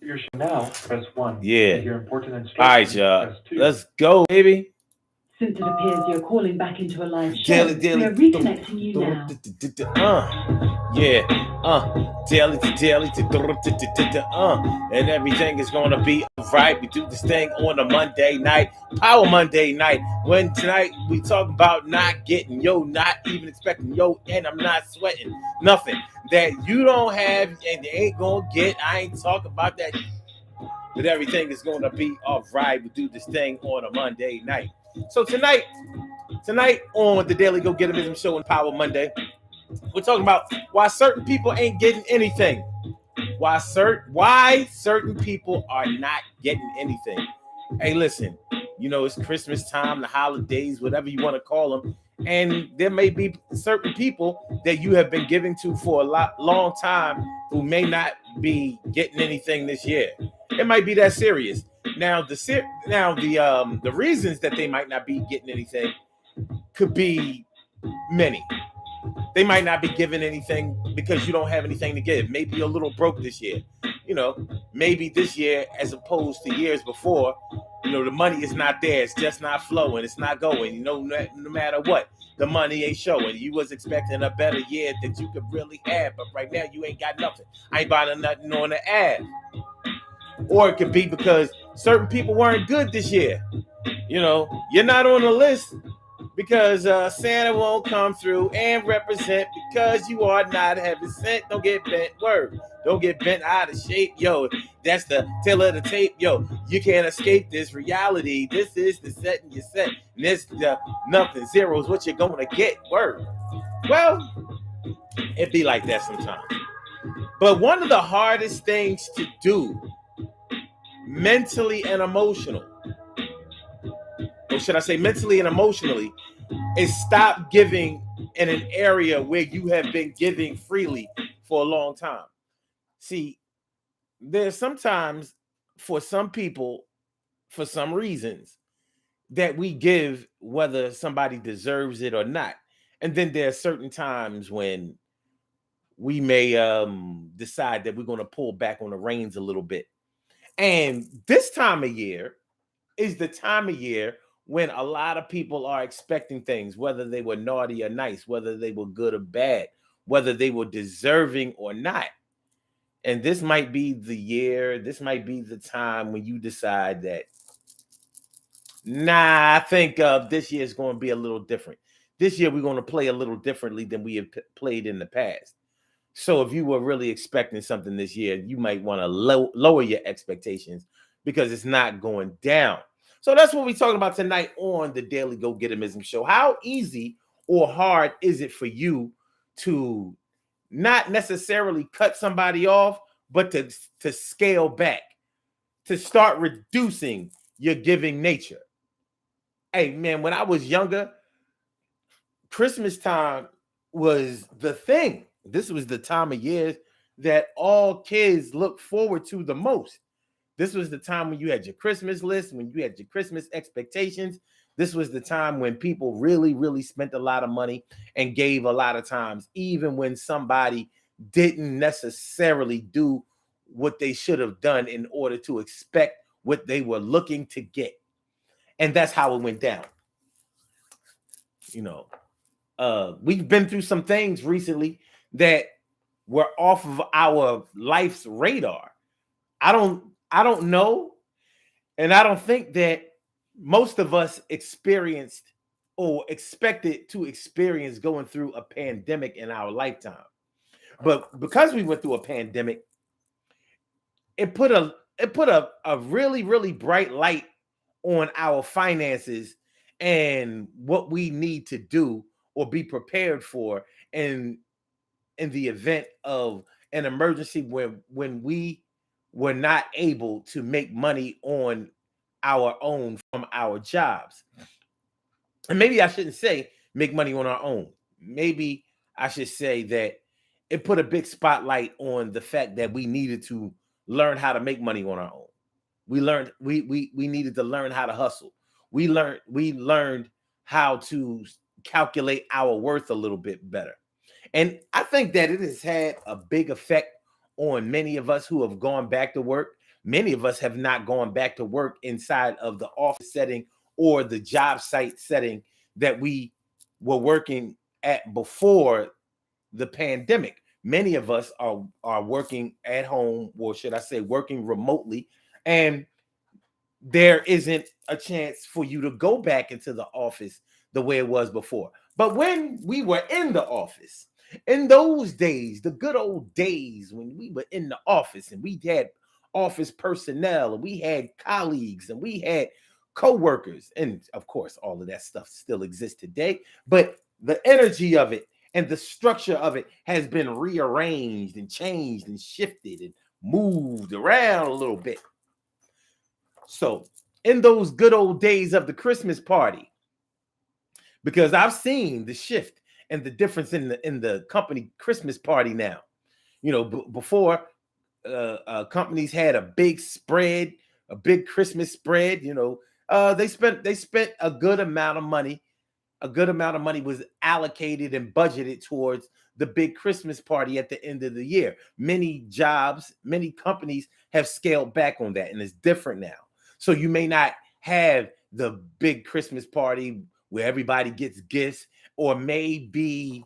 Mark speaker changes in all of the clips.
Speaker 1: Your show now, press 1.
Speaker 2: Yeah.
Speaker 1: To hear important
Speaker 2: All right,
Speaker 1: instructions,
Speaker 2: y'all.
Speaker 1: press 2.
Speaker 2: Let's go, baby.
Speaker 3: Since it appears you're calling back into a live
Speaker 2: Daily,
Speaker 3: show, we
Speaker 2: daily.
Speaker 3: are reconnecting you now.
Speaker 2: Yeah. Daily to daily to and everything is gonna be alright. We do this thing on a Monday night, Power Monday night. When tonight we talk about not getting not even expecting and I'm not sweating nothing that you don't have and you ain't gonna get. I ain't talking about that. But everything is gonna be alright. We do this thing on a Monday night. So tonight on the Daily Go Getimism Show and Power Monday, we're talking about why certain people ain't getting anything. Why certain people are not getting anything. Hey, listen, it's Christmas time, the holidays, whatever you want to call them, and there may be certain people that you have been giving to for long time who may not be getting anything this year. It might be that serious. Now the reasons that they might not be getting anything could be many. They might not be giving anything because you don't have anything to give. Maybe you're a little broke this year. Maybe this year, as opposed to years before, the money is not there. It's just not flowing. It's not going. No matter what, the money ain't showing. You was expecting a better year that you could really have, but right now you ain't got nothing. I ain't buying nothing on the ad. Or it could be because certain people weren't good this year. You're not on the list because Santa won't come through and represent because you are not heaven sent. Don't get bent word. Don't get bent out of shape. Yo, that's the tail of the tape. Yo, you can't escape this reality. This is the setting you set. And this the nothing. Zeros what you're going to get. Word. Well, it be like that sometimes. But one of the hardest things to do mentally and emotional, or should I say mentally and emotionally, is stop giving in an area where you have been giving freely for a long time. See, there's sometimes for some people, for some reasons, that we give whether somebody deserves it or not. And then there are certain times when we may decide that we're going to pull back on the reins a little bit. And this time of year is the time of year when a lot of people are expecting things, whether they were naughty or nice, whether they were good or bad, whether they were deserving or not. And this might be the year, this might be the time when you decide that, I think this year is going to be a little different. This year we're going to play a little differently than we have played in the past. So if you were really expecting something this year, you might want to lower your expectations because it's not going down. So that's what we're talking about tonight on the Daily Go Getimism Show. How easy or hard is it for you to not necessarily cut somebody off, but to scale back, to start reducing your giving nature? Hey, man, when I was younger, Christmas time was the thing. This was the time of year that all kids look forward to the most. This was the time when you had your Christmas list, when you had your Christmas expectations. This was the time when people really, really spent a lot of money and gave a lot of times, even when somebody didn't necessarily do what they should have done in order to expect what they were looking to get. And that's how it went down. We've been through some things recently that were off of our life's radar. I don't know, and I don't think that most of us experienced or expected to experience going through a pandemic in our lifetime. But because we went through a pandemic, it put a really, really bright light on our finances and what we need to do or be prepared for in the event of an emergency when we were not able to make money on our own from our jobs. And maybe I shouldn't say make money on our own. Maybe I should say that it put a big spotlight on the fact that we needed to learn how to make money on our own. We needed to learn how to hustle. We learned how to calculate our worth a little bit better. And I think that it has had a big effect on many of us who have gone back to work Many of us have not gone back to work inside of the office setting or the job site setting that we were working at before the pandemic. Many of us are working at home, or should I say working remotely, and there isn't a chance for you to go back into the office the way it was before. But when we were in the office, in those days, the good old days when we were in the office and we had office personnel and we had colleagues and we had co-workers, and of course all of that stuff still exists today, but the energy of it and the structure of it has been rearranged and changed and shifted and moved around a little bit. So, in those good old days of the Christmas party, because I've seen the shift and the difference in the company Christmas party now. You know, before companies had a big spread, a big Christmas spread. You know, they spent a good amount of money. A good amount of money was allocated and budgeted towards the big Christmas party at the end of the year. Many jobs, many companies have scaled back on that, and it's different now. So you may not have the big Christmas party where everybody gets gifts, or maybe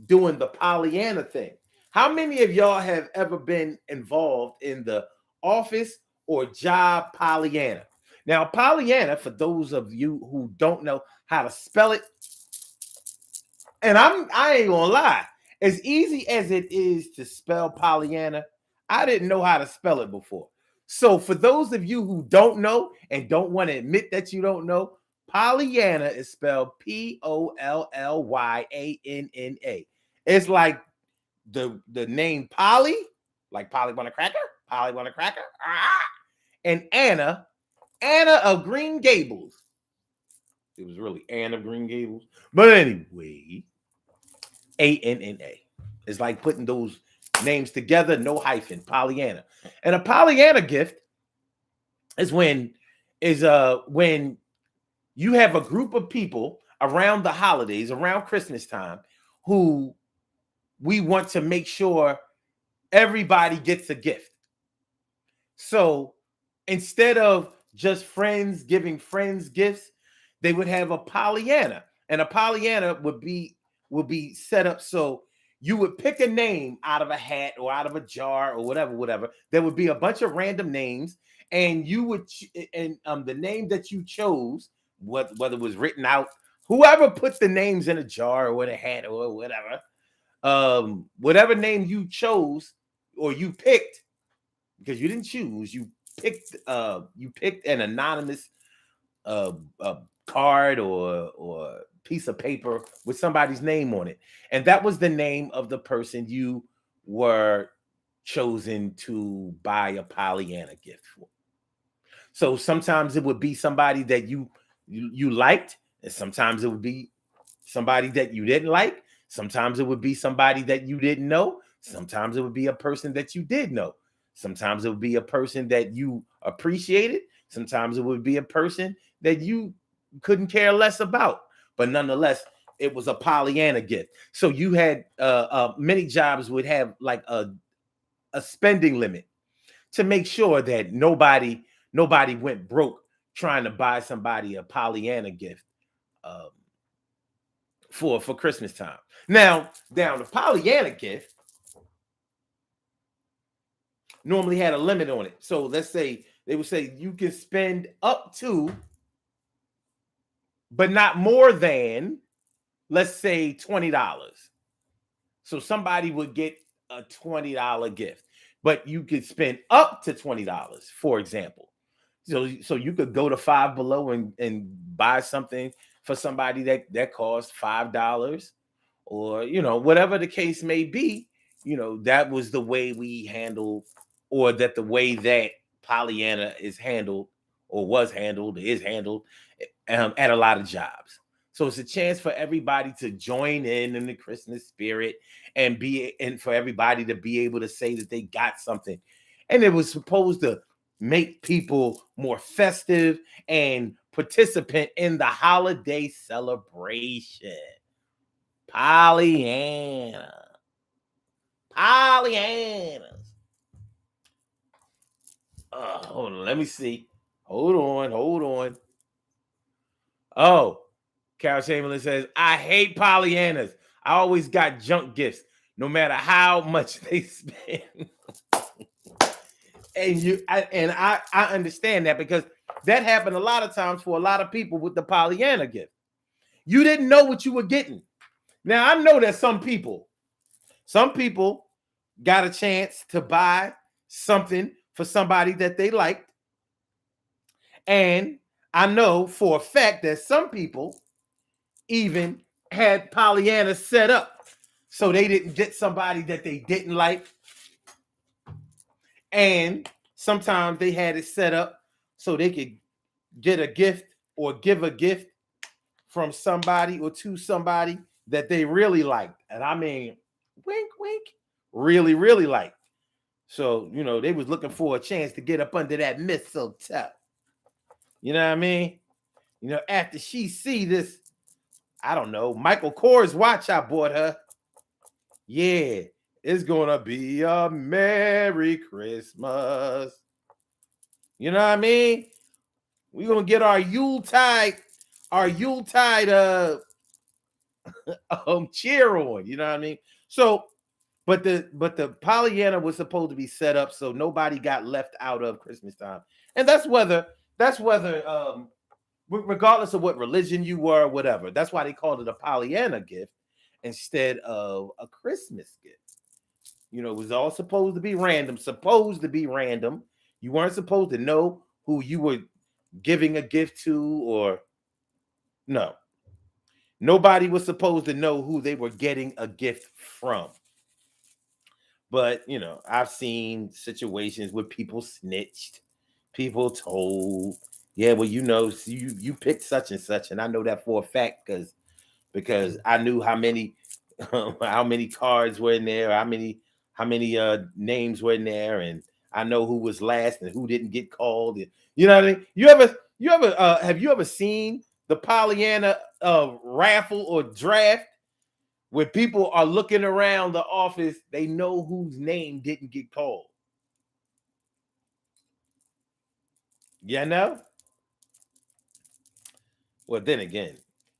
Speaker 2: doing the Pollyanna thing. How many of y'all have ever been involved in the office or job Pollyanna? Now, Pollyanna, for those of you who don't know how to spell it, and I ain't gonna lie, as easy as it is to spell Pollyanna, I didn't know how to spell it before. So for those of you who don't know and don't want to admit that you don't know, Pollyanna is spelled Pollyanna. It's like the name Polly, like Polly want a cracker, and Anna of Green Gables. It was really Anne of Green Gables. But anyway, Anna. It's like putting those names together, no hyphen, Pollyanna. And a Pollyanna gift is when you have a group of people around the holidays, around Christmas time, who we want to make sure everybody gets a gift. So instead of just friends giving friends gifts, they would have a Pollyanna. And a Pollyanna would be set up so you would pick a name out of a hat or out of a jar or whatever. There would be a bunch of random names, and you would the name that you chose, whether it was written out, whoever put the names in a jar or in a hat or whatever, whatever name you chose or you picked, because you didn't choose, you picked an anonymous card or piece of paper with somebody's name on it, and that was the name of the person you were chosen to buy a Pollyanna gift for. So sometimes it would be somebody that you liked, and sometimes it would be somebody that you didn't like. Sometimes it would be somebody that you didn't know. Sometimes it would be a person that you did know. Sometimes it would be a person that you appreciated. Sometimes it would be a person that you couldn't care less about. But nonetheless, it was a Pollyanna gift. So you had many jobs would have like a spending limit to make sure that nobody went broke trying to buy somebody a Pollyanna gift for Christmas time. Now, the Pollyanna gift normally had a limit on it. So let's say they would say you can spend up to, but not more than, let's say $20. So somebody would get a $20 gift, but you could spend up to $20, for example. So you could go to Five Below and buy something for somebody that costs $5, or whatever the case may be. That was the way we handled, or that the way that Pollyanna is handled, or was handled, is handled at a lot of jobs. So it's a chance for everybody to join in the Christmas spirit and for everybody to be able to say that they got something. And it was supposed to make people more festive and participant in the holiday celebration. Pollyannas. Hold on, let me see. Hold on. Oh, Carol Chamberlain says, I hate Pollyannas. I always got junk gifts, no matter how much they spend. I understand that because that happened a lot of times for a lot of people with the Pollyanna gift. You didn't know what you were getting. Now I know that some people got a chance to buy something for somebody that they liked. And I know for a fact that some people even had Pollyanna set up so they didn't get somebody that they didn't like. And sometimes they had it set up so they could get a gift or give a gift from somebody or to somebody that they really liked. And I mean, wink, wink, really, really liked. So, they was looking for a chance to get up under that mistletoe. You know what I mean? After she see this, I don't know, Michael Kors watch I bought her. Yeah, it's gonna be a Merry Christmas. You know what I mean? We're gonna get our Yuletide cheer on. You know what I mean? So, but the Pollyanna was supposed to be set up so nobody got left out of Christmas time, and that's whether regardless of what religion you were, or whatever. That's why they called it a Pollyanna gift instead of a Christmas gift. It was all supposed to be random. You weren't supposed to know who you were giving a gift to, or no. Nobody was supposed to know who they were getting a gift from. But, I've seen situations where people snitched, people told, yeah, well, you picked such and such, and I know that for a fact because I knew how many cards were in there, how many names were in there, and I know who was last and who didn't get called. You know what I mean? Have you ever seen the Pollyanna raffle or draft where people are looking around the office? They know whose name didn't get called. You know? Well, then again,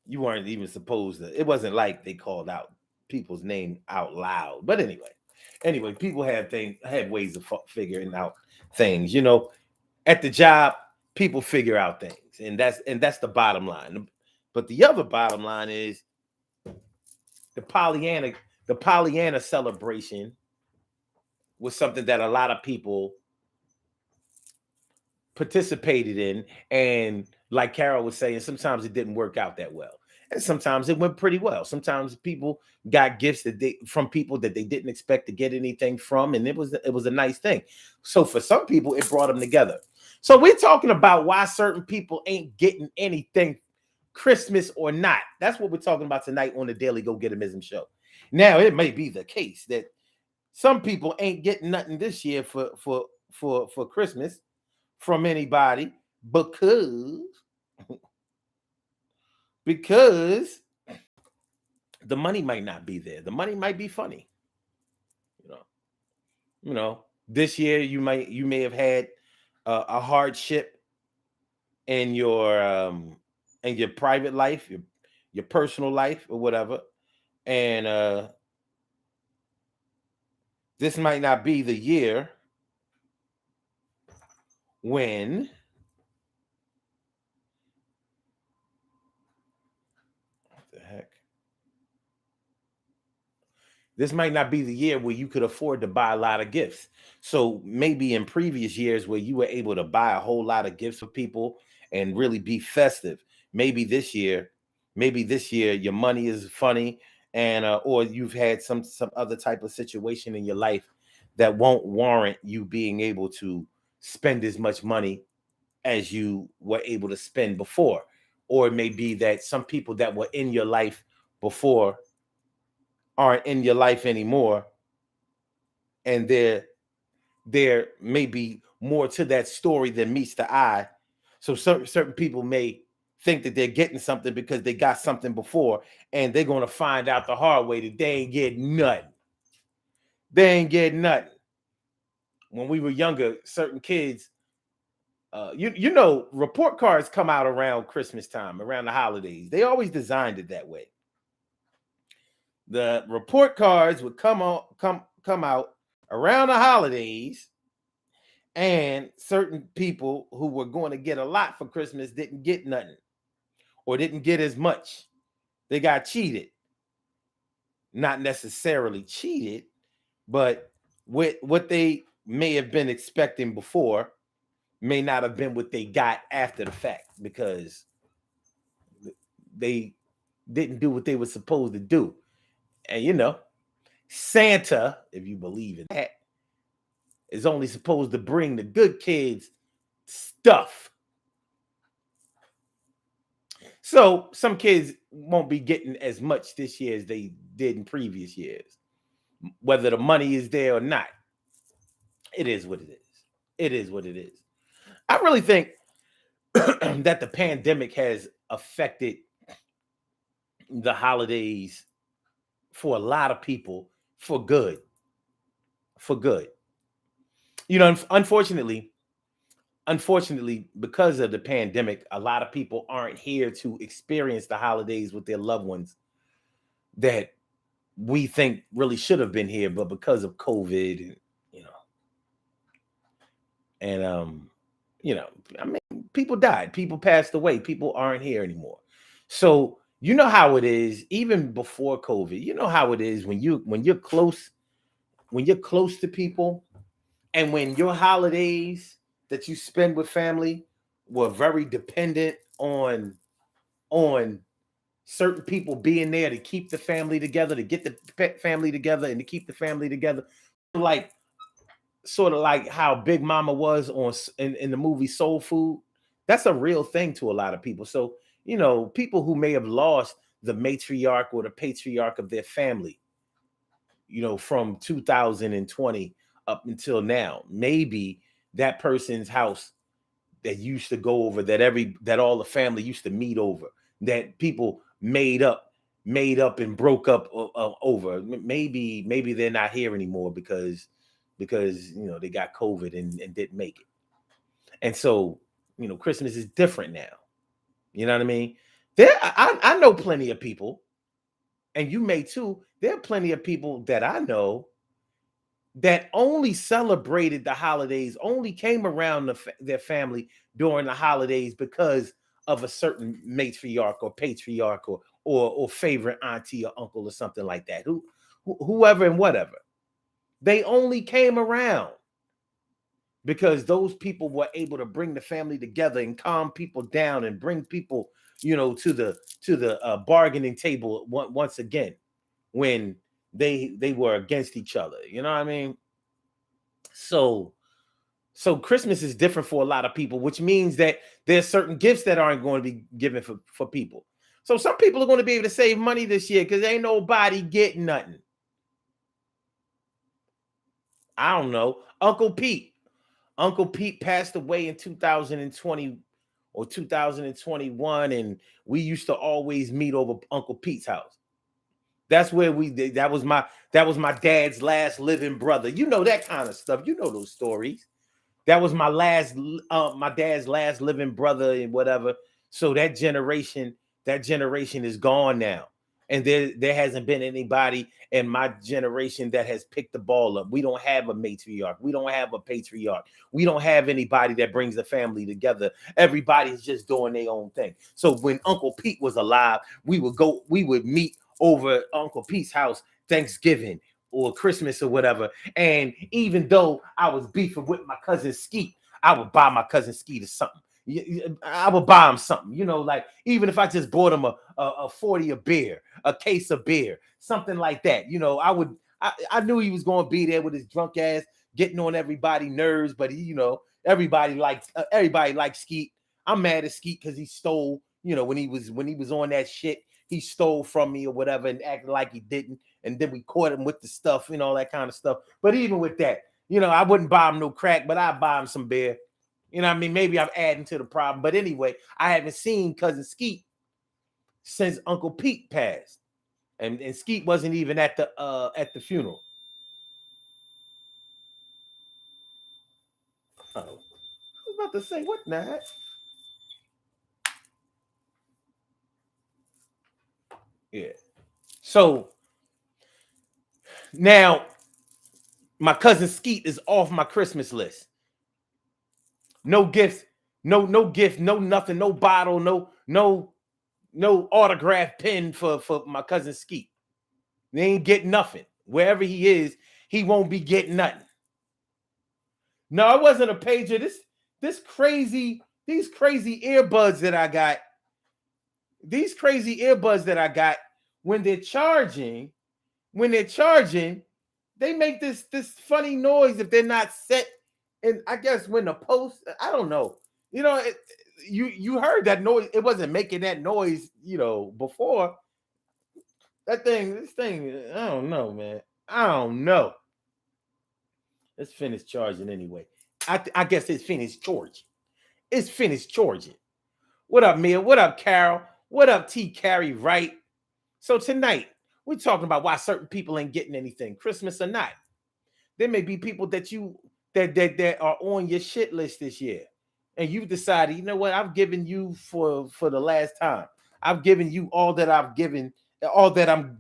Speaker 2: you weren't even supposed to. It wasn't like they called out people's name out loud. But anyway, people have ways of figuring out things. At the job, people figure out things, and that's the bottom line. But the other bottom line is the Pollyanna celebration was something that a lot of people participated in, and like Carol was saying, sometimes it didn't work out that well, and sometimes it went pretty well. Sometimes people got gifts from people that they didn't expect to get anything from, and it was a nice thing. So for some people, it brought them together. So we're talking about why certain people ain't getting anything, Christmas or not. That's what we're talking about tonight on the Daily Go Getimism show. Now, it may be the case that some people ain't getting nothing this year for Christmas from anybody because the money might not be there. The money might be funny. This year you may have had a hardship in your private life, your personal life or whatever, and this might not be the year when this might not be the year where you could afford to buy a lot of gifts. So maybe in previous years where you were able to buy a whole lot of gifts for people and really be festive, maybe this year your money is funny, and or you've had some other type of situation in your life that won't warrant you being able to spend as much money as you were able to spend before. Or it may be that some people that were in your life before aren't in your life anymore, and there may be more to that story than meets the eye. So certain people may think that they're getting something because they got something before, and they're going to find out the hard way that they ain't getting nothing. When we were younger, certain kids you know, report cards come out around Christmas time, around the holidays. They always designed it that way. The report cards would come out around the holidays, and certain people who were going to get a lot for Christmas didn't get nothing or didn't get as much. They got cheated. Not necessarily cheated, but what they may have been expecting before may not have been what they got after the fact, because they didn't do what they were supposed to do. And you know, Santa, if you believe in that, is only supposed to bring the good kids stuff. So some kids won't be getting as much this year as they did in previous years, whether the money is there or not. It is what it is. It is what it is. I really think that the pandemic has affected the holidays for a lot of people for good. For good. You know, unfortunately, because of the pandemic, a lot of people aren't here to experience the holidays with their loved ones that we think really should have been here, but because of COVID, you know, I mean, people died, people passed away, people aren't here anymore. So you know how it is, even before COVID. You know how it is when you're close to people, and when your holidays that you spend with family were very dependent on certain people being there to keep the family together, to get the family together, and to keep the family together, like sort of like how Big Mama was in the movie Soul Food. That's a real thing to a lot of people. So you know, people who may have lost the matriarch or the patriarch of their family, you know, from 2020 up until now, maybe that person's house that used to go over, that all the family used to meet over, that people made up and broke up over, maybe they're not here anymore because you know, they got COVID and didn't make it. And so, you know, Christmas is different now. You know what I mean? I know plenty of people, and you may too. There are plenty of people that I know that only celebrated the holidays, only came around their family during the holidays because of a certain matriarch or patriarch or favorite auntie or uncle or something like that. Whoever and whatever. They only came around because those people were able to bring the family together and calm people down and bring people, you know, to the bargaining table once again when they were against each other. You know what I mean? So Christmas is different for a lot of people, which means that there's certain gifts that aren't going to be given for people. So some people are going to be able to save money this year because ain't nobody getting nothing. I don't know. Uncle Pete passed away in 2020 or 2021, and we used to always meet over Uncle Pete's house. That was my dad's last living brother. You know that kind of stuff. You know those stories. That was my dad's last living brother and whatever. So that generation is gone now. And there hasn't been anybody in my generation that has picked the ball up. We don't have a matriarch. We don't have a patriarch. We don't have anybody that brings the family together. Everybody's just doing their own thing. So when Uncle Pete was alive, we would meet over Uncle Pete's house Thanksgiving or Christmas or whatever. And even though I was beefing with my cousin Skeet, I would buy my cousin Skeet or something. I would buy him something, you know, like even if I just bought him a 40 of beer, a case of beer, something like that. You know, I knew he was going to be there with his drunk ass getting on everybody's nerves, but you know, everybody likes Skeet. I'm mad at Skeet because he stole, you know, when he was on that shit, he stole from me or whatever and acted like he didn't. And then we caught him with the stuff and all that kind of stuff. But even with that, you know, I wouldn't buy him no crack, but I'd buy him some beer. You know what I mean? Maybe I'm adding to the problem. But anyway, I haven't seen cousin Skeet since Uncle Pete passed. And Skeet wasn't even at the funeral. Oh, I was about to say. What the heck? Yeah. So now my cousin Skeet is off my Christmas list. No gifts, no gift, no nothing, no bottle, no autograph pen for my cousin Skeet. They ain't getting nothing. Wherever he is, he won't be getting nothing. No, it wasn't a pager. These crazy earbuds that I got. These crazy earbuds that I got, when they're charging, they make this funny noise if they're not set. And I guess when the post, I don't know. You know, you heard that noise. It wasn't making that noise, before. This thing, I don't know, man. I don't know. Let's finish charging anyway. I guess it's finished charging. It's finished charging. What up, Mia? What up, Carol? What up, T. Carrie Wright? So tonight, we're talking about why certain people ain't getting anything, Christmas or not. There may be people that are on your shit list this year, and you've decided, you know what, I've given you for the last time. I've given you all that I'm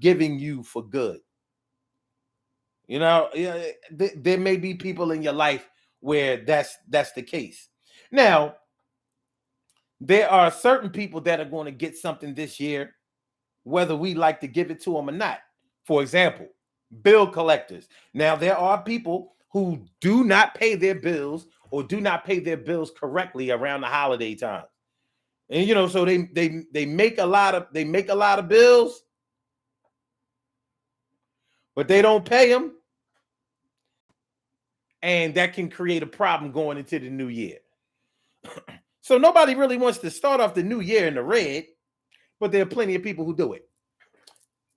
Speaker 2: giving you for good. You know, there may be people in your life where that's the case. Now, there are certain people that are going to get something this year, whether we like to give it to them or not. For example, bill collectors. Now, there are people who do not pay their bills or do not pay their bills correctly around the holiday time. And so they make a lot of bills, but they don't pay them. And that can create a problem going into the new year. So nobody really wants to start off the new year in the red, but there are plenty of people who do it.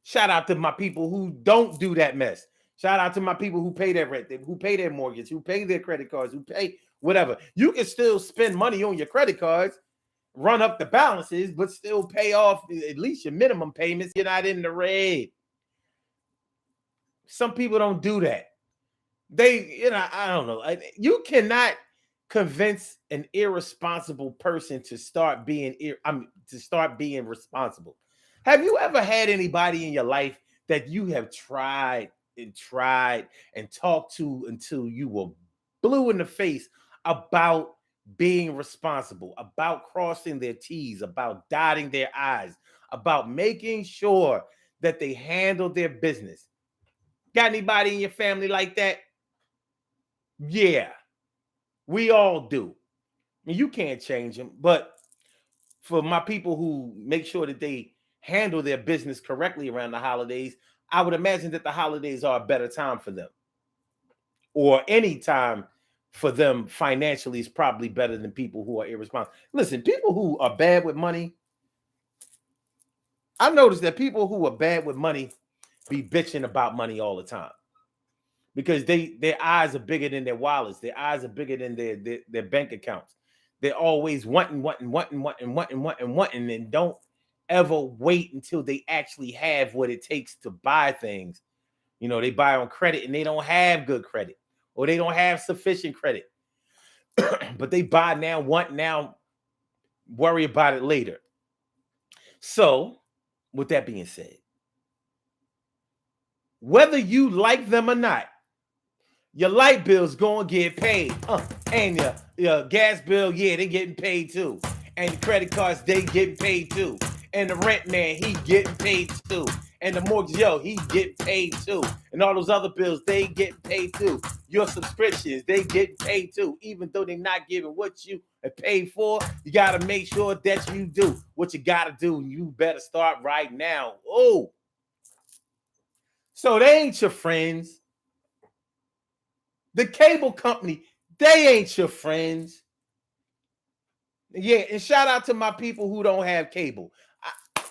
Speaker 2: Shout out to my people who don't do that mess. Shout out to my people who pay their rent, who pay their mortgage, who pay their credit cards, who pay whatever. You can still spend money on your credit cards, run up the balances, but still pay off at least your minimum payments. You're not in the red. Some people don't do that. I don't know. You cannot convince an irresponsible person to start being responsible. Have you ever had anybody in your life that you have tried and talked to until you were blue in the face about being responsible, about crossing their T's, about dotting their I's, about making sure that they handle their business? Got anybody in your family like that? Yeah, we all do. And you can't change them. But for my people who make sure that they handle their business correctly around the holidays, I would imagine that the holidays are a better time for them. Or any time for them financially is probably better than people who are irresponsible. Listen, people who are bad with money, I've noticed that people who are bad with money be bitching about money all the time. Because their eyes are bigger than their wallets. Their eyes are bigger than their bank accounts. They're always wanting, and don't ever wait until they actually have what it takes to buy things. They buy on credit and they don't have good credit, or they don't have sufficient credit. But they buy now, want now, worry about it later. So, with that being said, whether you like them or not, your light bill's gonna get paid. And your gas bill, they getting paid too. And the credit cards, they getting paid too. And the rent man, he getting paid too. And the mortgage, he getting paid too. And all those other bills, they getting paid too. Your subscriptions, they getting paid too. Even though they're not giving what you paid for, you gotta make sure that you do what you gotta do. You better start right now. Oh, so they ain't your friends. The cable company, they ain't your friends. Yeah, and shout out to my people who don't have cable.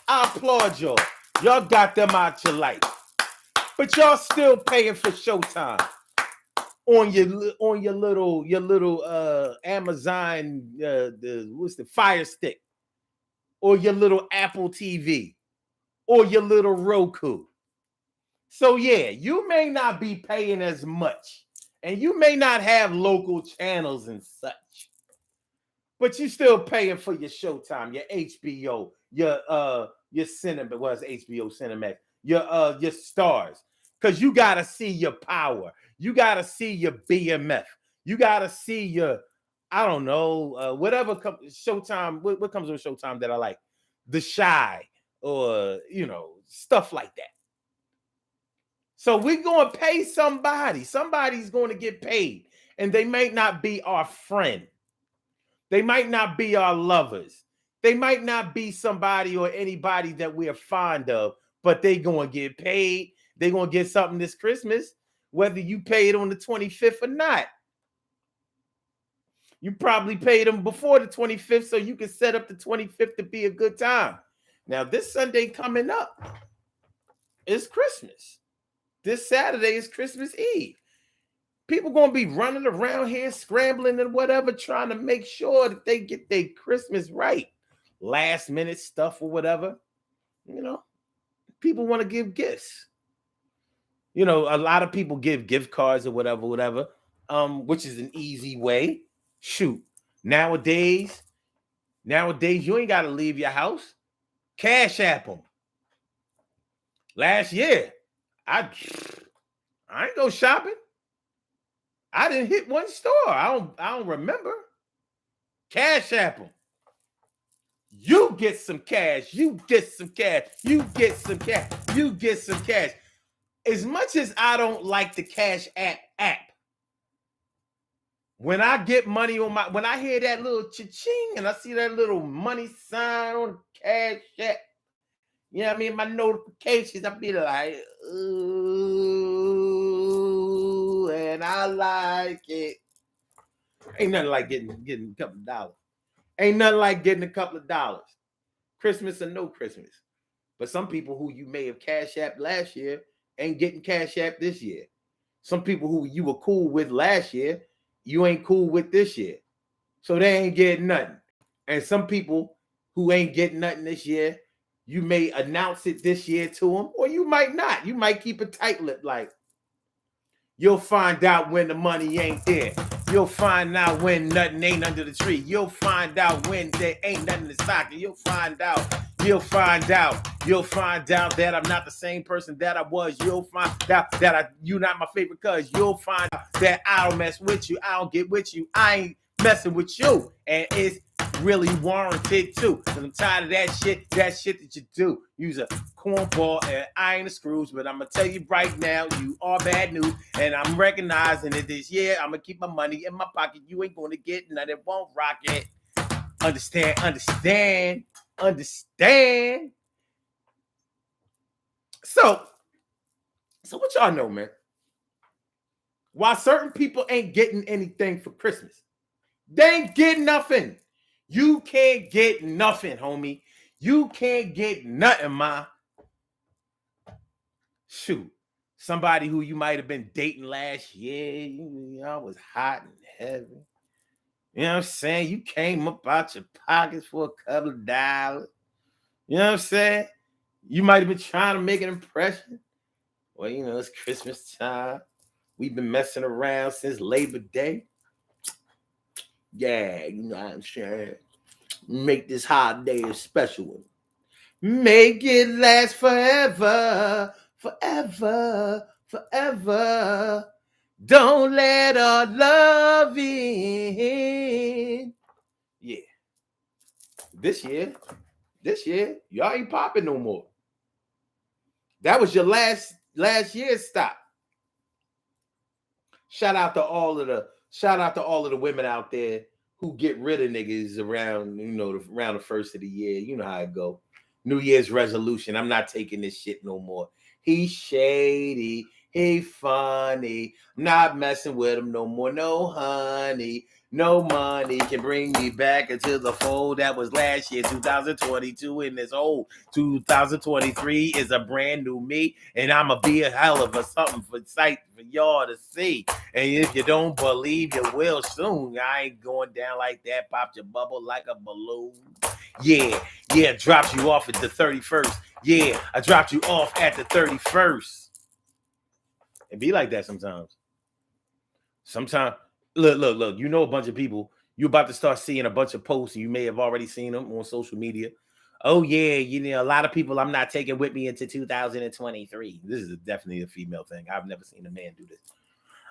Speaker 2: I applaud y'all. Y'all got them out your life. But y'all still paying for Showtime on your little Amazon what's the Fire Stick, or your little Apple TV, or your little Roku. So yeah, you may not be paying as much. And you may not have local channels and such. but you still paying for your Showtime, your HBO, your Cinema, was HBO Cinemax, your Stars, because you gotta see your Power, you gotta see your BMF, you gotta see your, I don't know, whatever Showtime. What comes with Showtime that I like? The Shy, or stuff like that. So we're going to pay somebody. Somebody's going to get paid, and they might not be our friend. They might not be our lovers. They might not be somebody or anybody that we're fond of, but they're going to get paid. They're going to get something this Christmas, whether you paid on the 25th or not. You probably paid them before the 25th so you can set up the 25th to be a good time. Now, this Sunday coming up is Christmas. This Saturday is Christmas Eve. People going to be running around here, scrambling and whatever, trying to make sure that they get their Christmas right. Last minute stuff or whatever. People want to give gifts. A lot of people give gift cards or whatever, which is an easy way. Shoot. Nowadays, you ain't got to leave your house. Cash App them. Last year, I ain't go shopping. I didn't hit one store. I don't remember. Cash App them. You get some cash. You get some cash. You get some cash. You get some cash. As much as I don't like the Cash App, when I get money when I hear that little cha-ching and I see that little money sign on Cash App, you know what I mean? My notifications, I be like, ooh, and I like it. Ain't nothing like getting a couple of dollars. Ain't nothing like getting a couple of dollars. Christmas or no Christmas. But some people who you may have Cash App last year ain't getting Cash App this year. Some people who you were cool with last year, you ain't cool with this year. So they ain't getting nothing. And some people who ain't getting nothing this year, you may announce it this year to them, or you might not. You might keep a tight lip, like, you'll find out when the money ain't there. You'll find out when nothing ain't under the tree. You'll find out when there ain't nothing in the socket. You'll find out that I'm not the same person that I was. You'll find out that you're not my favorite cuz. You'll find out that I don't mess with you. I don't get with you. I ain't messing with you. And it's really warranted too. Cause I'm tired of that shit that you do. Use a cornball and I ain't a Scrooge, but I'm gonna tell you right now, you are bad news. And I'm recognizing it this year. I'm gonna keep my money in my pocket. You ain't gonna get none. It won't rock it. Understand. So what y'all know, man? Why certain people ain't getting anything for Christmas? They ain't getting nothing. You can't get nothing, homie. You can't get nothing, ma. Shoot. Somebody who you might have been dating last year, y'all was hot and heavy. You know what I'm saying? You came up out your pockets for a couple of dollars. You know what I'm saying? You might have been trying to make an impression. Well, it's Christmas time. We've been messing around since Labor Day. Yeah, you know what I'm saying? Make this holiday a special one. Make it last forever. Don't let our love in. Yeah. This year, y'all ain't popping no more. That was your last year's stop. Shout out to all of the women out there who get rid of niggas around, around the first of the year. You know how it go. New Year's resolution. I'm not taking this shit no more. He's shady. He funny. I'm not messing with him no more. No honey. No money can bring me back into the fold that was last year, 2022, in this old 2023 is a brand new me, and I'ma be a hell of a something for sight for y'all to see. And if you don't believe, you will soon. I ain't going down like that. Popped your bubble like a balloon. Yeah, dropped you off at the 31st. Yeah, I dropped you off at the 31st. It be like that sometimes. Sometimes. Look. A bunch of people, you're about to start seeing a bunch of posts, and you may have already seen them on social media. Oh yeah, a lot of people I'm not taking with me into 2023. This is definitely a female thing. I've never seen a man do this.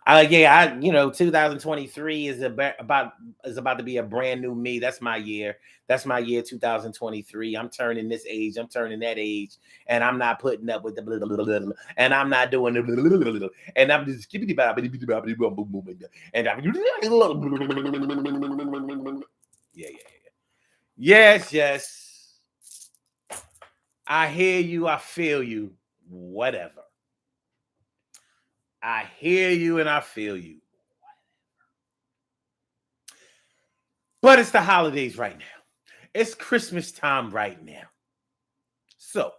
Speaker 2: 2023 is about to be a brand new me. That's my year. That's my year, 2023. I'm turning this age. I'm turning that age, and I'm not putting up with the blah, blah, blah, blah, and I'm not doing the blah, blah, blah, blah, and I'm just and yeah. Yes. I hear you. I feel you. Whatever. I hear you and I feel you. But it's the holidays right now. It's Christmas time right now. So,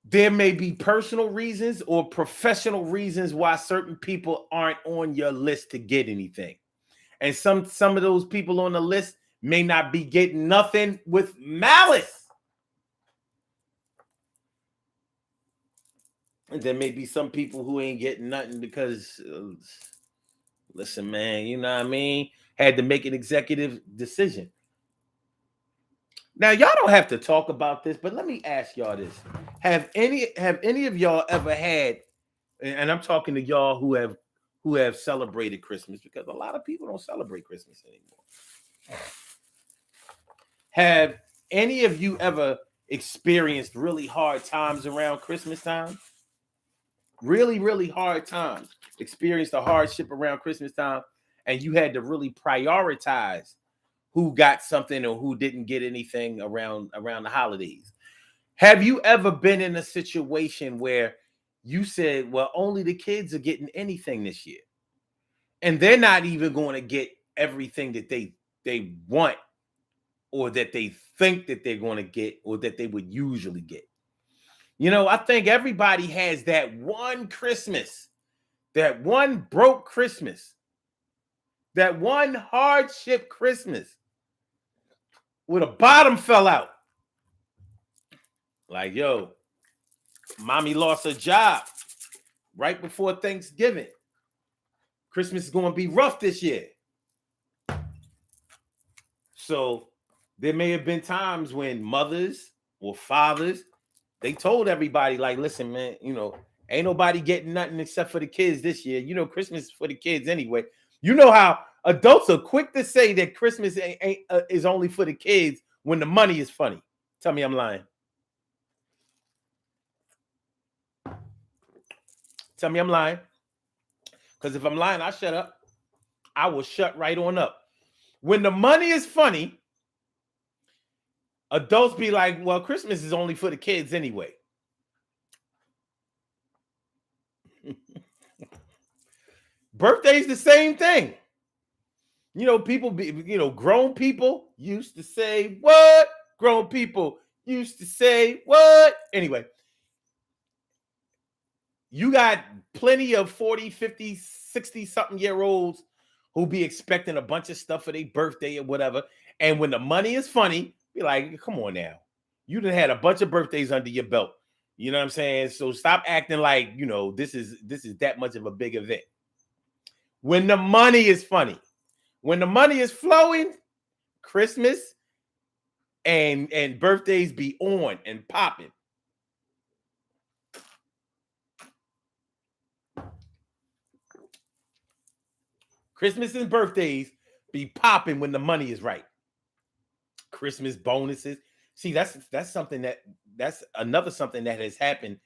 Speaker 2: there may be personal reasons or professional reasons why certain people aren't on your list to get anything. And some of those people on the list may not be getting nothing with malice. And there may be some people who ain't getting nothing because, listen, man, you know what I mean? Had to make an executive decision. Now, y'all don't have to talk about this, but let me ask y'all this. Have any of y'all ever had, and I'm talking to y'all who have celebrated Christmas, because a lot of people don't celebrate Christmas anymore. Have any of you ever experienced really hard times around Christmas time? Really, really hard times. Experienced a hardship around Christmas time, and you had to really prioritize who got something or who didn't get anything around the holidays. Have you ever been in a situation where you said, well, only the kids are getting anything this year, and they're not even going to get everything that they want or that they think that they're going to get or that they would usually get? I think everybody has that one Christmas, that one broke Christmas, that one hardship Christmas where the bottom fell out. Like, yo, mommy lost her job right before Thanksgiving. Christmas is going to be rough this year. So there may have been times when mothers or fathers, they told everybody, like, listen, man, ain't nobody getting nothing except for the kids this year. Christmas is for the kids anyway. You know how adults are quick to say that Christmas is only for the kids when the money is funny. Tell me I'm lying. Tell me I'm lying. Because if I'm lying, I'll shut up. I will shut right on up. When the money is funny, adults be like, well, Christmas is only for the kids anyway. Birthday's the same thing. People grown people used to say what? Grown people used to say what? Anyway, you got plenty of 40, 50, 60 something year olds who be expecting a bunch of stuff for their birthday or whatever. And when the money is funny, be like, come on now. You done had a bunch of birthdays under your belt. You know what I'm saying? So stop acting like, this is that much of a big event. When the money is funny, when the money is flowing, Christmas and birthdays be on and popping. Christmas and birthdays be popping when the money is right. Christmas bonuses. See, that's another something that has happened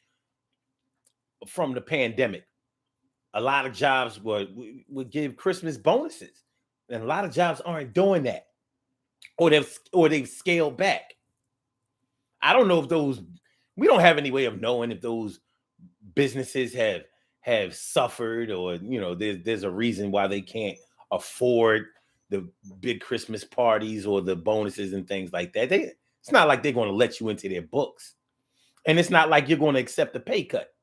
Speaker 2: from the pandemic. A lot of jobs would give Christmas bonuses, and a lot of jobs aren't doing that, or they've scaled back. I don't know if we don't have any way of knowing if those businesses have suffered, or there's a reason why they can't afford the big Christmas parties or the bonuses and things like that. It's not like they're going to let you into their books, and it's not like you're going to accept a pay cut.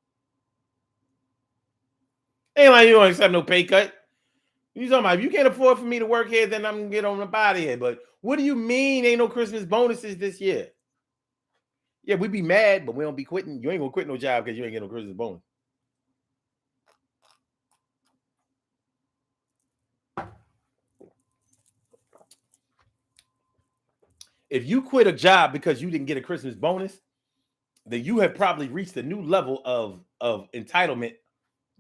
Speaker 2: Ain't like you don't accept no pay cut. You talking about, if you can't afford for me to work here, then I'm gonna get on up out of here. But what do you mean ain't no Christmas bonuses this year? Yeah, we be mad, but we don't be quitting. You ain't gonna quit no job because you ain't getting no Christmas bonus. If you quit a job because you didn't get a Christmas bonus, then you have probably reached a new level of entitlement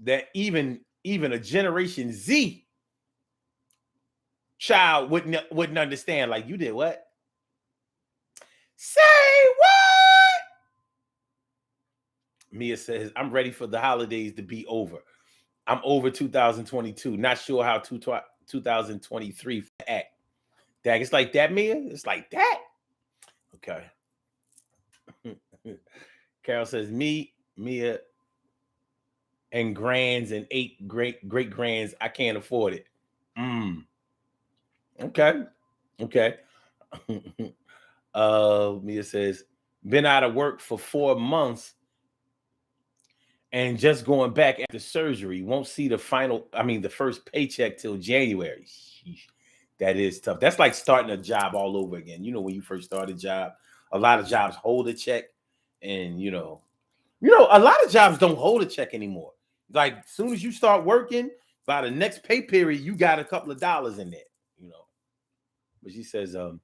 Speaker 2: that even a Generation Z child wouldn't understand. Like, you did what? Say what? Mia says, I'm ready for the holidays to be over. I'm over 2022. Not sure how 2023 act. Dag, it's like that, Mia? It's like that? Okay. Carol says, me, Mia, and grands and 8 great grands, I can't afford it. Okay. Okay. Mia says, been out of work for 4 months and just going back after surgery. Won't see the first paycheck till January. Sheesh. That is tough. That's like starting a job all over again. You know, when you first start a job, a lot of jobs hold a check, and you know, a lot of jobs don't hold a check anymore. Like, as soon as you start working, by the next pay period, you got a couple of dollars in there, you know. But she says, oh,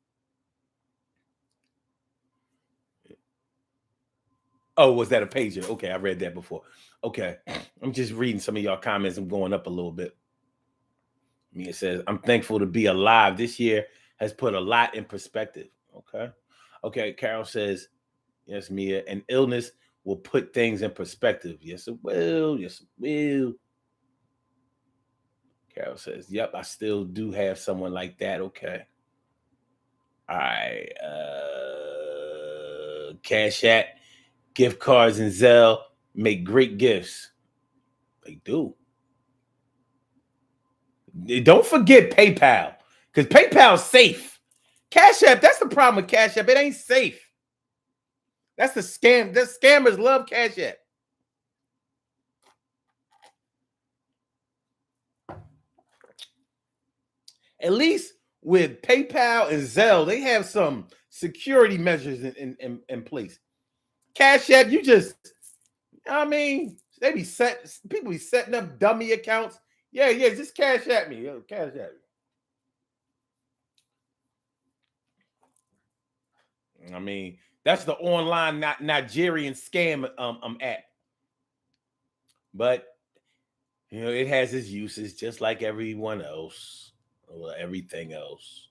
Speaker 2: was that a pager? Okay, I read that before. Okay, I'm just reading some of y'all comments. I'm going up a little bit. Mia says, I'm thankful to be alive. This year has put a lot in perspective. Okay. Okay, Carol says, yes, Mia, an illness will put things in perspective. Yes, it will. Yes, it will. Carol says, yep, I still do have someone like that. Okay. All right. Cash App, gift cards, and Zelle make great gifts. They do. Don't forget PayPal, because PayPal's safe. Cash App, that's the problem with Cash App. It ain't safe. That's the scam. The scammers love Cash App. At least with PayPal and Zelle, they have some security measures in place. Cash App, you just, they be people be setting up dummy accounts. Yeah, just Cash App me. Cash App me. That's the online Nigerian scam app. But it has its uses just like everyone else or everything else.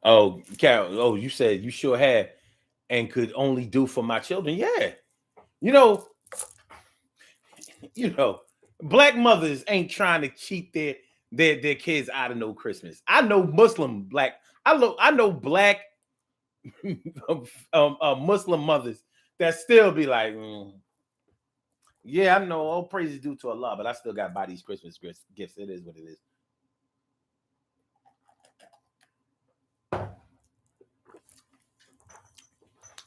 Speaker 2: Oh, Carol, you said you sure had and could only do for my children. Yeah. You know, Black mothers ain't trying to cheat their kids out of no Christmas. I know Muslim black. I know black Muslim mothers that still be like, yeah, I know all praise is due to Allah, but I still got to buy these Christmas gifts. It is what it is.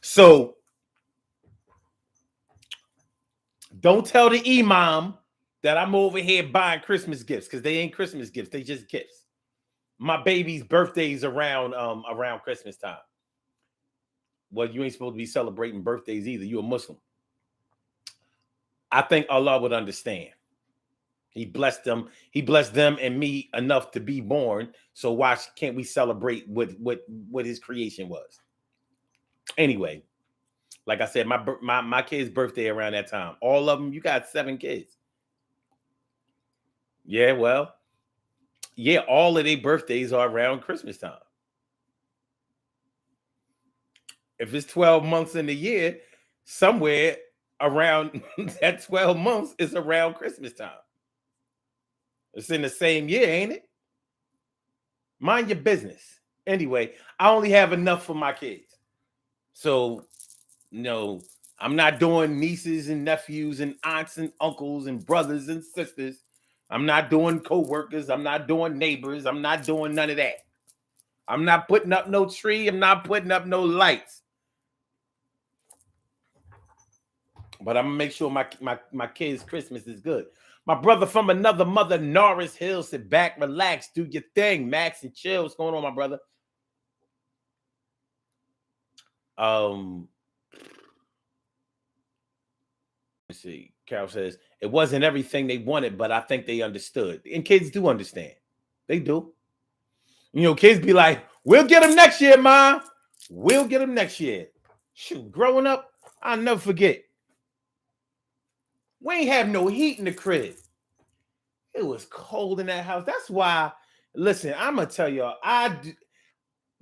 Speaker 2: So don't tell the imam that I'm over here buying Christmas gifts, because they ain't Christmas gifts. They just gifts. My baby's birthday's around Christmas time. Well, you ain't supposed to be celebrating birthdays either. You're a Muslim. I think Allah would understand. He blessed them. He blessed them and me enough to be born. So why can't we celebrate what his creation was? Anyway, like I said, my kid's birthday around that time. All of them. You got 7 kids. Yeah, well, yeah, all of their birthdays are around Christmas time. If it's 12 months in the year, somewhere around that 12 months is around Christmas time. It's in the same year, ain't it? Mind your business. Anyway, I only have enough for my kids. So, no, I'm not doing nieces and nephews and aunts and uncles and brothers and sisters. I'm not doing co-workers. I'm not doing neighbors. I'm not doing none of that. I'm not putting up no tree. I'm not putting up no lights. But I'm gonna make sure my kids' Christmas is good. My brother from another mother, Norris Hill, sit back, relax, do your thing, Max, and chill. What's going on, my brother? Let's see. Carol says, It wasn't everything they wanted, but I think they understood. And kids do understand. They do. You know, kids be like, we'll get them next year, Ma. We'll get them next year. Shoot, growing up, I'll never forget. We ain't have no heat in the crib. It was cold in that house. That's why, listen, I'm going to tell y'all,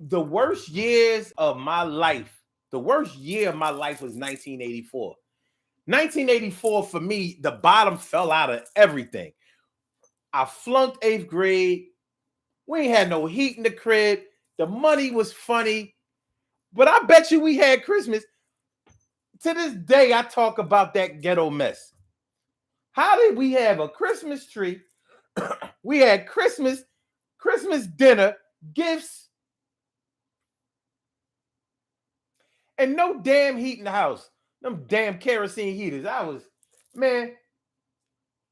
Speaker 2: the worst years of my life, the worst year of my life was 1984. 1984, for me, the bottom fell out of everything. I flunked 8th grade. We ain't had no heat in the crib. The money was funny. But I bet you we had Christmas. To this day, I talk about that ghetto mess. How did we have a Christmas tree? We had Christmas dinner, gifts, and no damn heat in the house. Them damn kerosene heaters. Man,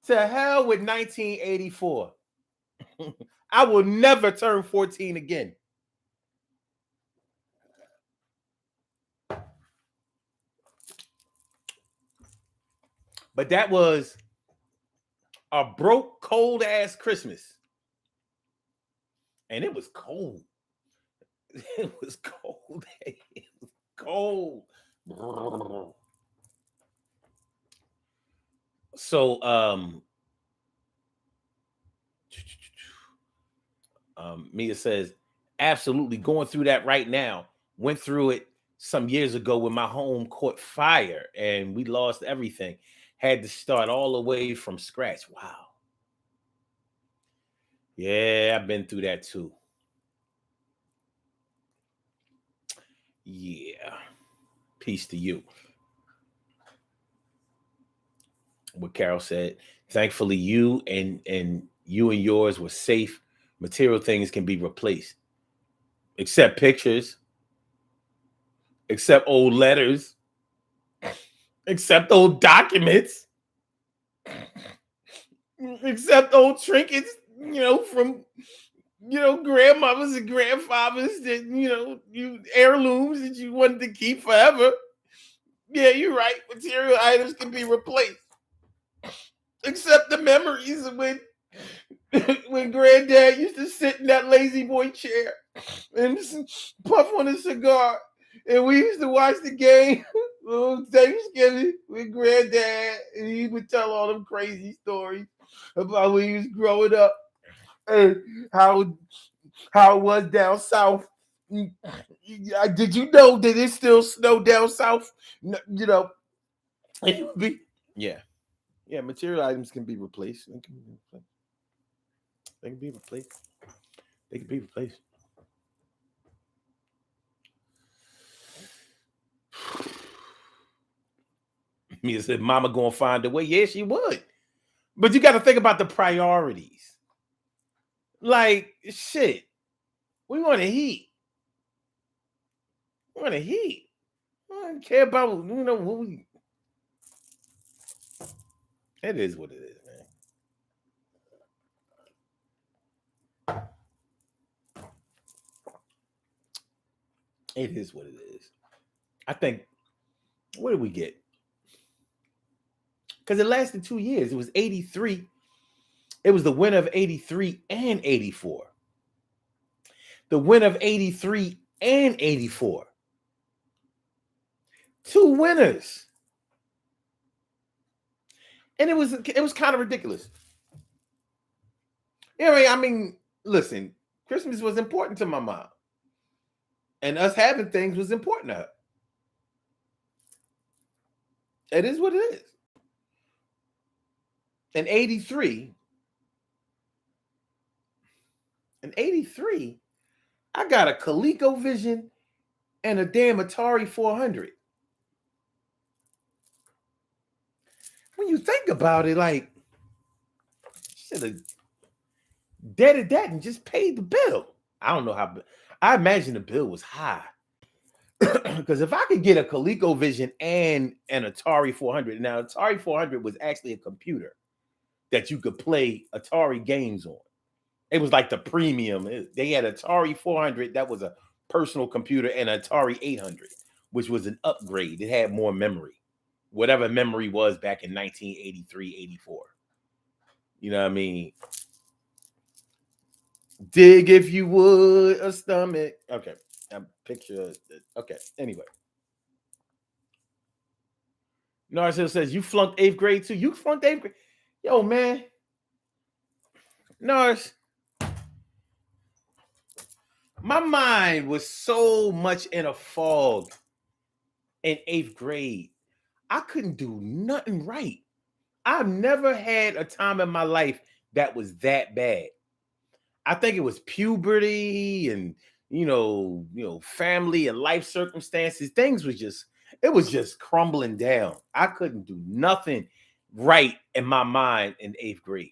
Speaker 2: to hell with 1984. I will never turn 14 again. But that was a broke, cold-ass Christmas. And it was cold. It was cold. It was cold. So, Mia says, absolutely going through that right now. Went through it some years ago when my home caught fire and we lost everything. Had to start all the way from scratch. Wow. Yeah, I've been through that too. Yeah. Peace to you. What Carol said. Thankfully, you and yours were safe. Material things can be replaced. Except pictures. Except old letters. Except old documents. Except old trinkets, from grandmothers and grandfathers that you heirlooms that you wanted to keep forever. Yeah, you're right. Material items can be replaced. Except the memories of when granddad used to sit in that lazy boy chair and puff on a cigar. And we used to watch the game on Thanksgiving with granddad. And he would tell all them crazy stories about when he was growing up and how it was down south. Did you know that it still snow down south? It would be, yeah. Yeah, material items can be replaced. They can be replaced. They can be replaced. Mia said, Mama gonna find a way. Yeah, she would. But you got to think about the priorities. Like, shit. We want to heat. We want to heat. I don't care about, what we... It is what it is, man. It is what it is. I think, what did we get? Because it lasted 2 years. It was 83. It was the winter of 83 and 84. The winter of 83 and 84. 2 winners. And it was kind of ridiculous. Anyway, I mean, listen, Christmas was important to my mom. And us having things was important to her. It is what it is. In 83, I got a ColecoVision and a damn Atari 400. When you think about it, like, should have deaded that and just paid the bill. I don't know how. I imagine the bill was high. Because if I could get a ColecoVision and an Atari 400, now Atari 400 was actually a computer that you could play Atari games on. It was like the premium. They had Atari 400, that was a personal computer, and Atari 800, which was an upgrade. It had more memory. whatever memory was back in 1983, 84. You know what I mean? Dig if you would a stomach. Okay. Picture. Okay. Anyway. Narsil says, you flunked 8th grade too. You flunked 8th grade. Yo, man. Nars, my mind was so much in a fog in 8th grade. I couldn't do nothing right. I've never had a time in my life that was that bad. I think it was puberty and family and life circumstances. Things was just crumbling down. I couldn't do nothing right in my mind in 8th grade.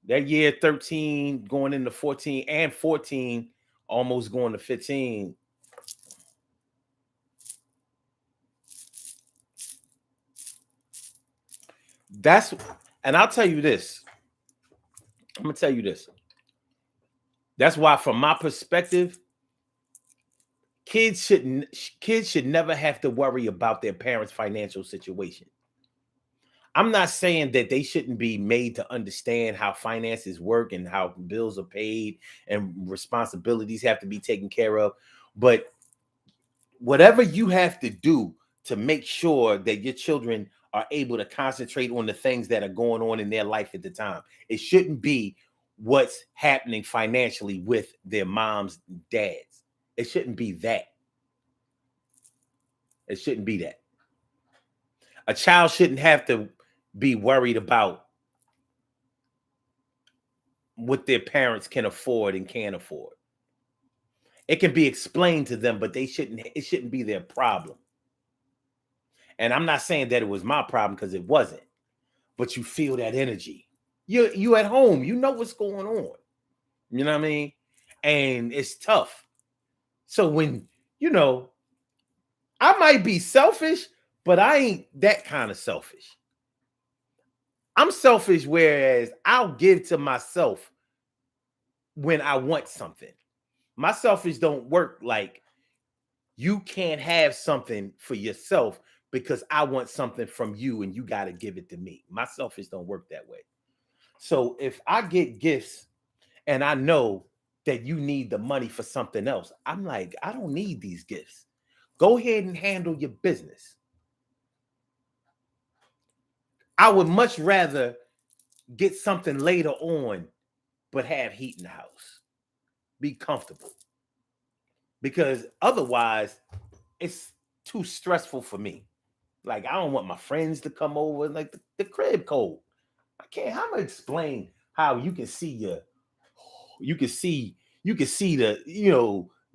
Speaker 2: That year, 13 going into 14 and 14, almost going to 15. And I'll tell you this. I'm going to tell you this. That's why, from my perspective, kids should never have to worry about their parents' financial situation. I'm not saying that they shouldn't be made to understand how finances work and how bills are paid and responsibilities have to be taken care of. But whatever you have to do to make sure that your children are able to concentrate on the things that are going on in their life at the time, it shouldn't be what's happening financially with their moms and dads. It shouldn't be that. It shouldn't be that. A child shouldn't have to be worried about what their parents can afford and can't afford. It can be explained to them, but it shouldn't be their problem. And I'm not saying that it was my problem, because it wasn't. But you feel that energy. You at home, you know what's going on. You know what I mean? And it's tough. So when, I might be selfish, but I ain't that kind of selfish. I'm selfish, whereas I'll give to myself when I want something. My selfish don't work like you can't have something for yourself because I want something from you and you got to give it to me. My selfish don't work that way. So if I get gifts and I know that you need the money for something else, I'm like, I don't need these gifts. Go ahead and handle your business. I would much rather get something later on, but have heat in the house. Be comfortable. Because otherwise, it's too stressful for me. Like, I don't want my friends to come over. Like, the crib cold. I can't. How am I explain how you can see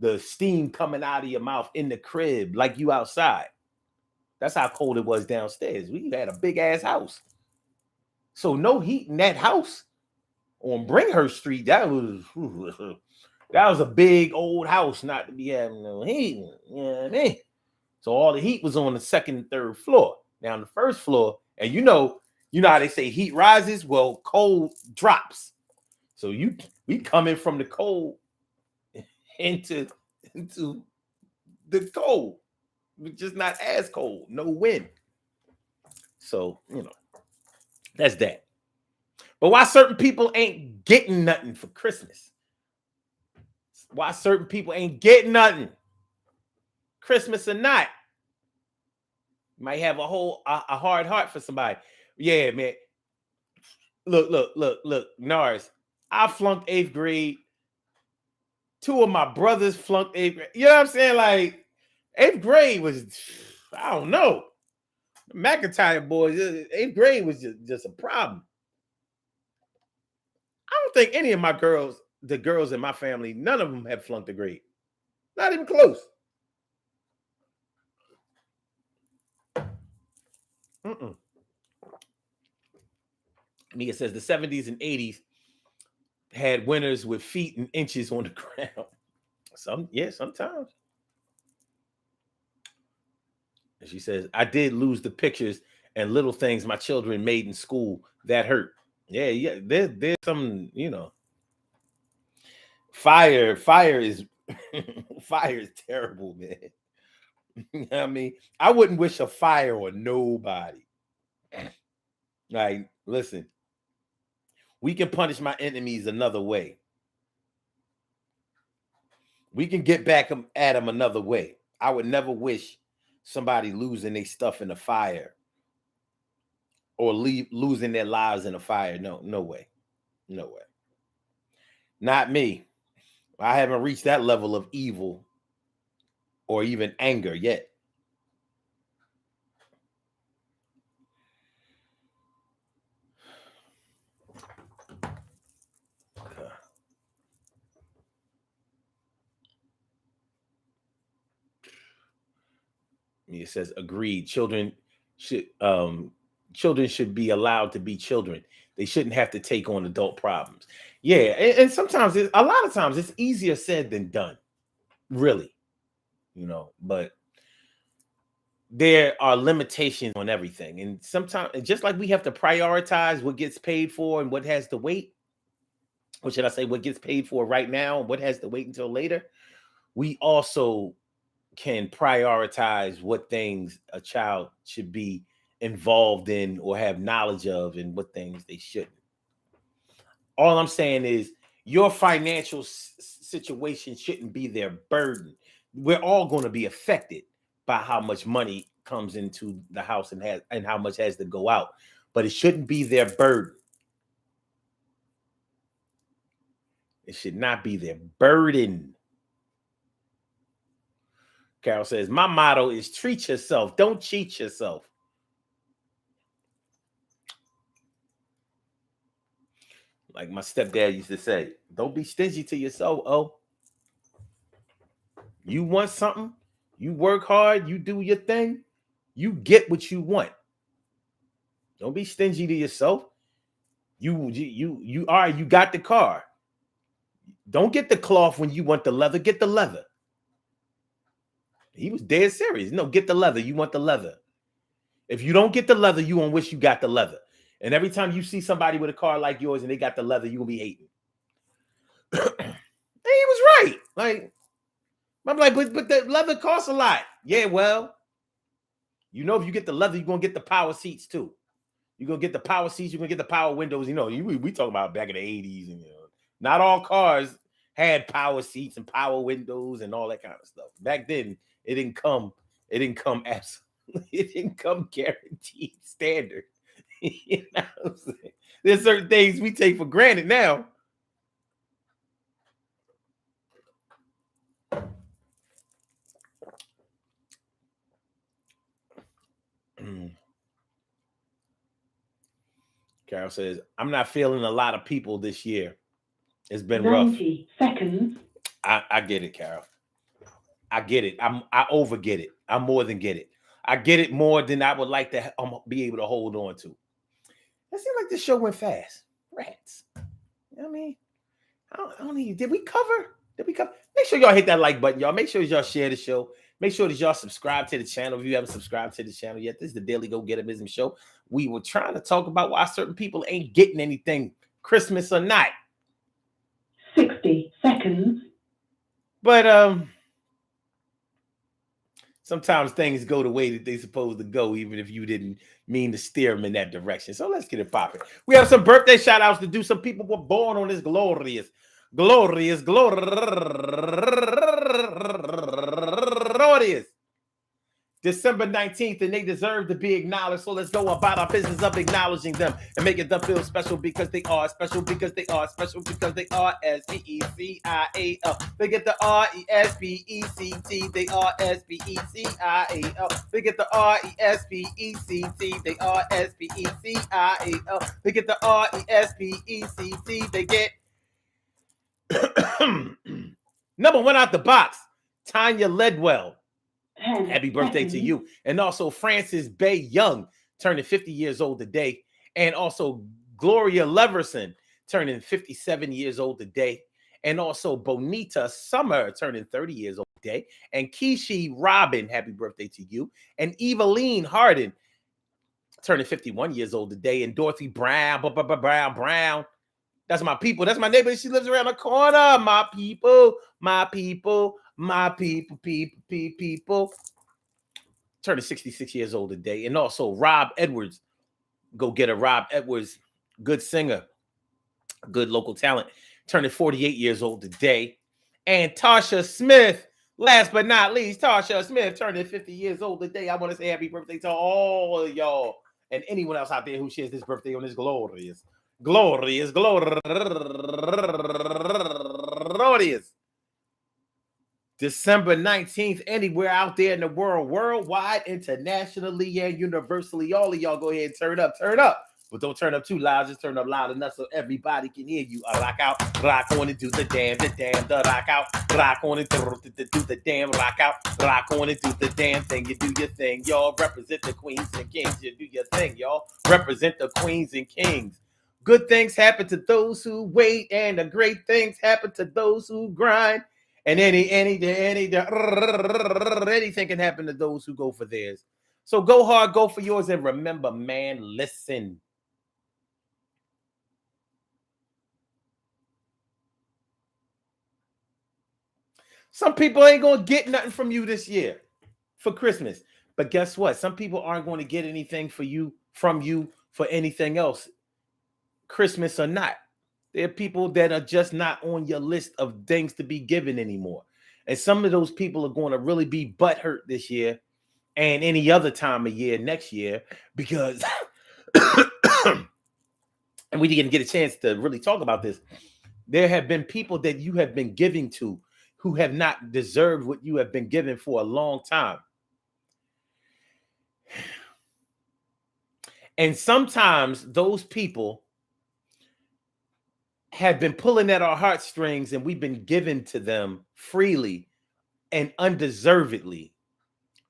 Speaker 2: the steam coming out of your mouth in the crib like you outside. That's how cold it was downstairs. We had a big ass house. So no heat in that house on Bringhurst Street. That was a big old house not to be having no heat. You know what I mean? So all the heat was on the second and third floor. Now on the first floor, and you know how they say heat rises? Well, cold drops. So we coming from the cold into the cold. We're just not as cold. No wind. So, that's that. But why certain people ain't getting nothing for Christmas? Why certain people ain't getting nothing? Christmas or not. You might have a hard heart for somebody. Yeah, man. Look, Nars. I flunked 8th grade. 2 of my brothers flunked 8th grade. You know what I'm saying? Like, 8th grade was, I don't know. McIntyre boys, 8th grade was just a problem. I don't think any of the girls in my family, none of them have flunked a grade. Not even close. Mia says the 70s and 80s had winners with feet and inches on the ground. Sometimes. And she says, I did lose the pictures and little things my children made in school that hurt. Yeah. There's some, fire is fire is terrible, man. I mean, I wouldn't wish a fire on nobody. Like, listen, we can punish my enemies another way. We can get back at them another way. I would never wish somebody losing their stuff in a fire or losing their lives in a fire. No, no way. No way. Not me. I haven't reached that level of evil or even anger yet. It says agreed. Children should be allowed to be children. They shouldn't have to take on adult problems. Yeah, and sometimes a lot of times it's easier said than done. Really, but there are limitations on everything, and sometimes just like we have to prioritize what gets paid for and what has to wait, or should I say what gets paid for right now and what has to wait until later, we also can prioritize what things a child should be involved in or have knowledge of and what things they shouldn't. All I'm saying is your financial situation shouldn't be their burden. We're all going to be affected by how much money comes into the house and how much has to go out, but it shouldn't be their burden. It should not be their burden. Carol says, my motto is treat yourself. Don't cheat yourself. Like my stepdad used to say, don't be stingy to yourself. Oh, you want something, you work hard, you do your thing, you get what you want. Don't be stingy to yourself. You got the car. Don't get the cloth when you want the leather. Get the leather. He was dead serious. No, get the leather. You want the leather. If you don't get the leather, you won't wish you got the leather. And every time you see somebody with a car like yours and they got the leather, you're going to be hating. And he was right. Like, I'm like, but the leather costs a lot. Yeah, well, if you get the leather, you're going to get the power seats too. You're going to get the power seats. You're going to get the power windows. We talk about back in the 80s. And not all cars had power seats and power windows and all that kind of stuff. Back then, it didn't come absolutely. It didn't come guaranteed standard. You know what I'm saying? There's certain things we take for granted now. Carol says, I'm not feeling a lot of people this year. It's been
Speaker 3: 90 seconds.
Speaker 2: I get it, Carol. I get it. I over get it. I more than get it. I get it more than I would like to be able to hold on to. It seems like this show went fast. Rats. You know what I mean? I don't need. Did we cover? Make sure y'all hit that like button, y'all. Make sure y'all share the show. Make sure that y'all subscribe to the channel if you haven't subscribed to the channel yet. This is the Daily Go Getimism Show. We were trying to talk about why certain people ain't getting anything, Christmas or not.
Speaker 3: 60 seconds.
Speaker 2: But sometimes things go the way that they're supposed to go, even if you didn't mean to steer them in that direction. So let's get it popping. We have some birthday shout outs to do. Some people were born on this glorious December 19th, and they deserve to be acknowledged. So let's go about our business of acknowledging them and making them feel special because they are special, because they are special, because they are S-P-E-C-I-A-L. They get the R-E-S-P-E-C-T. They are S-P-E-C-I-A-L. They get the R-E-S-P-E-C-T. They are S-P-E-C-I-A-L. They get the R-E-S-P-E-C-T. They get number one out the box, Tanya Ledwell. Happy birthday to you. And also Francis Bay Young turning 50 years old today. And also Gloria Leverson turning 57 years old today. And also Bonita Summer turning 30 years old today. And Kishi Robin, happy birthday to you. And Eveline Harden turning 51 years old today. And Dorothy Brown. That's my people. That's my neighbor. She lives around the corner. My people. turning 66 years old today. And also Rob Edwards, go get a Rob Edwards, good singer, good local talent, turning 48 years old today. And Tasha Smith, last but not least, Tasha Smith turning 50 years old today. I want to say happy birthday to all of y'all and anyone else out there who shares this birthday on this glorious December 19th, anywhere out there in the world, worldwide, internationally, and universally. All of y'all go ahead and turn up. But don't turn up too loud, just turn up loud enough so everybody can hear you. Rock out, rock on and do the damn, the rock out, rock on and do the damn, rock out, rock on and do the damn thing. You do your thing, y'all. Represent the queens and kings. You do your thing, y'all. Represent the queens and kings. Good things happen to those who wait, and the great things happen to those who grind. And anything can happen to those who go for theirs. So go hard, go for yours, and remember, man, listen. Some people ain't gonna get nothing from you this year for Christmas. But guess what? Some people aren't going to get anything from you for anything else, Christmas or not. There are people that are just not on your list of things to be given anymore. And some of those people are going to really be butthurt this year and any other time of year next year because, and we didn't get a chance to really talk about this. There have been people that you have been giving to who have not deserved what you have been given for a long time. And sometimes those people have been pulling at our heartstrings and we've been given to them freely and undeservedly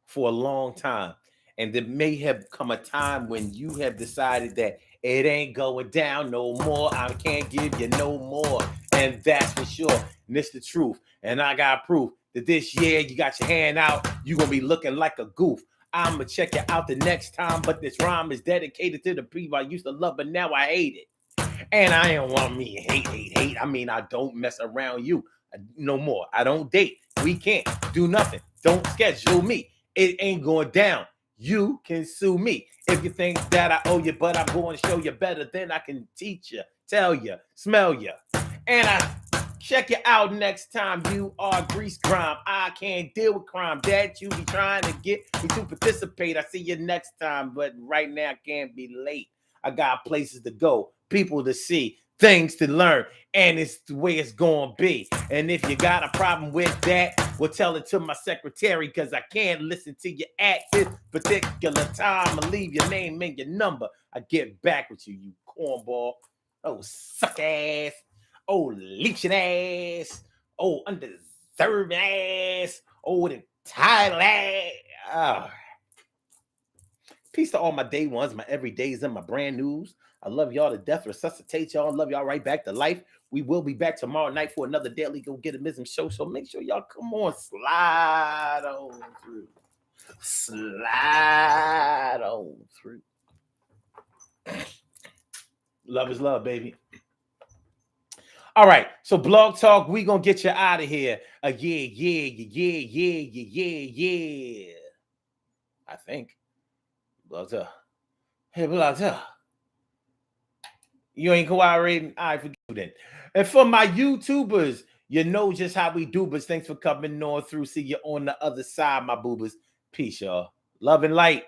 Speaker 2: for a long time. And there may have come a time when you have decided that it ain't going down no more. I can't give you no more. And that's for sure. And it's the truth. And I got proof that this year you got your hand out. You're going to be looking like a goof. I'm going to check you out the next time. But this rhyme is dedicated to the people I used to love, but now I hate it. And I don't want me hate. I mean, I don't mess around you no more. I don't date. We can't do nothing. Don't schedule me. It ain't going down. You can sue me. If you think that I owe you, but I'm going to show you better, then I can teach you, tell you, smell you. And I check you out next time. You are grease grime. I can't deal with crime. Dad, you be trying to get me to participate. I see you next time, but right now I can't be late. I got places to go, people to see, things to learn, and it's the way it's gonna be. And if you got a problem with that, well, tell it to my secretary, because I can't listen to you at this particular time. I'll leave your name and your number. I get back with you, you cornball. Oh, suck ass. Oh, leeching ass. Oh, undeserved ass. Oh, entitled ass. Oh. Peace to all my day ones, my everydays, and my brand news. I love y'all to death. Resuscitate y'all. Love y'all right back to life. We will be back tomorrow night for another Daily Go Get a Mism show. So make sure y'all come on, slide on through. Slide on through. Love is love, baby. All right. So Blog Talk, we gonna get you out of here. Yeah. I think. Blog Talk. Hey, Blog Talk. You ain't cooperating? All right, forget you then. And for my YouTubers, you know just how we do, but thanks for coming on through. See you on the other side, my boobers. Peace, y'all. Love and light.